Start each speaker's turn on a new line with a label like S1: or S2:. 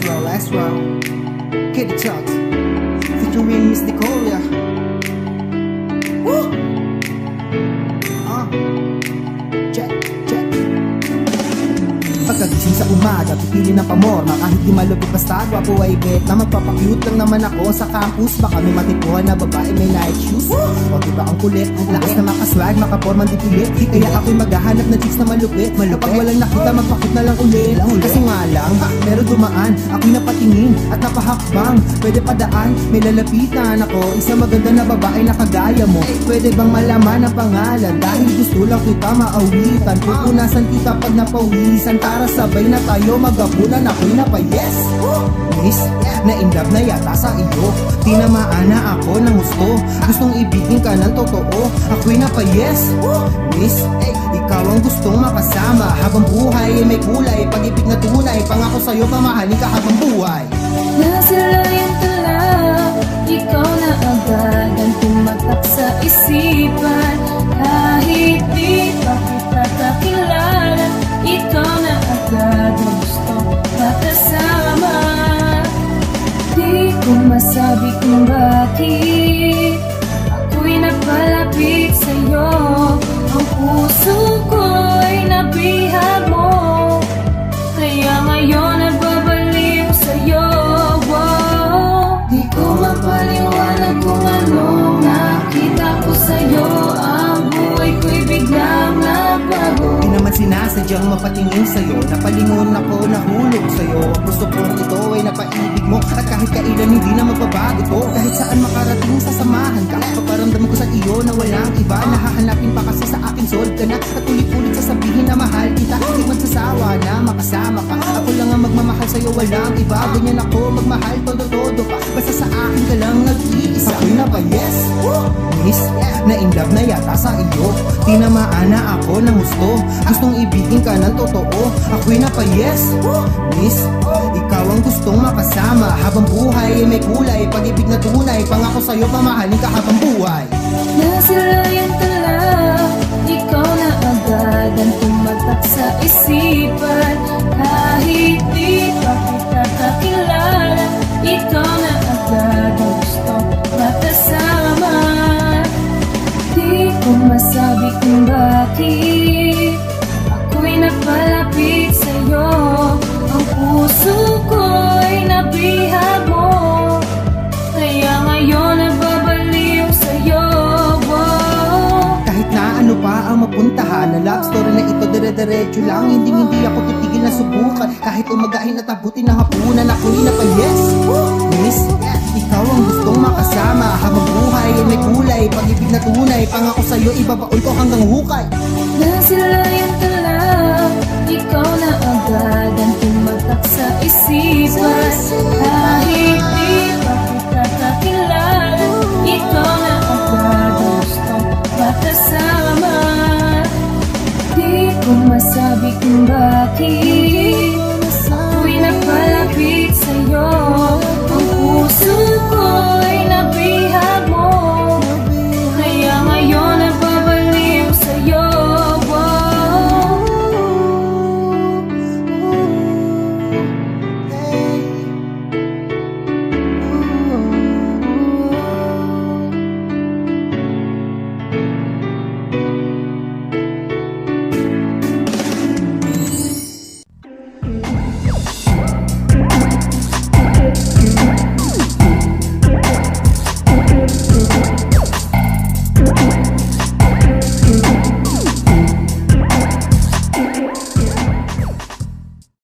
S1: Let's roll. Kitty Talks featuring Miss Nicolia. Woo! Check, check. Pagkagising sa umaga, pipili ng pamorma. Kahit di malupit basta gwapo ay bet na magpapakyut lang naman ako sa campus. Baka may matipuhan na babae may night shoes. O diba ang kulit, lakas na makaswag, makaporman di pilit. Kaya ako'y maghahanap ng chicks na malupit. Kapag walang nakita, magpakit na lang ulit. Kasi nga lang, pero dumaan, ako'y napatingin at napahakbang. Pwede padaan, may lalapitan ako. Isang maganda na babae na kagaya mo. Pwede bang malaman ang pangalan? Dahil gusto lang kita maawitan. Pupunasan kita pag napawisan. Tara sabay na tayo magapunan. Ako'y napayes. Miss, na-inlove na yata sa iyo. Tinamaan na ako ng gusto. Gustong ibigin ka ng totoo. Ako'y napayes. Miss, ikaw ang gustong makasama. Habang buhay ay may kulay. Pag-ibig na tunay. Pangako sa'yo pamahalin ka habang buhay.
S2: Nasilayan ka lang, ikaw na agad ang tumatak sa isipan. Kahit di pa kita kakilala, ikaw na agad ang gusto makasama. Di ko masabi kung bakit ako'y napalapit sa'yo. Ang puso ko'y nabihag mo, kaya ngayon nagbabaliw sa'yo. Di ko mapaliwanag kung anong nakita ko sa'yo. Ang buhay ko'y biglang nabago.
S1: Di naman sinasadyang mapatingin sa'yo. Napalingon ako, nahulog sa'yo. Ang gusto kong ito ay napaibig mo. At kahit kailan hindi na magbabago to. Kahit saan makarating sasamahan ka. Paparamdam ko sa iyo na walang iba. Nahahanapin pa kasi sa akin sold ka na. At ulit-ulit sasabihin na mahal kita. Di magsasawa na makasama ka. Ako lang ang magmamahal sa'yo, walang iba. Ganyan ako magmahal, todo-todo pa. Basta sa akin ka lang nag-iisa. Ako'y napayes. Miss, na-inlove na yata sa iyo. Tinamaan na ako ng gusto. Gustong ibigin ka ng totoo. Ako'y napayes. Miss, ikaw ang gustong makasama. Habang buhay ay may kulay. Pag-ibig na tunay. Pangako sa'yo pamahalin ka habang buhay.
S2: Nasilayan ka lang, ikaw na agad ang tumatak sa isipan. Kahit di pa kita kakilala, ikaw na agad ang gusto makasama. Di ko masabi kung bakit ako'y napalapit sa'yo. Ang puso ko'y nabihag mo, kaya ngayon nagbabaliw sa'yo.
S1: Kahit na ano pa ang mapuntahan na love story na ito, dire-diretso lang. Hindi ako titigil na subukan. Kahit umagahin at abutin ng hapunan, ako'y napayes. Miss, ikaw ang gustong makasama. Habang buhay ay may kulay. Pag-ibig na tunay. Pangako sa'yo, ibabaon ko hanggang hukay.
S2: Nasilayan ka lang, ikaw na agad ang tumatak sa isipan. Kahit di pa kita kakilala, ikaw na agad ang gusto makasama. Di ko masabi kung bakit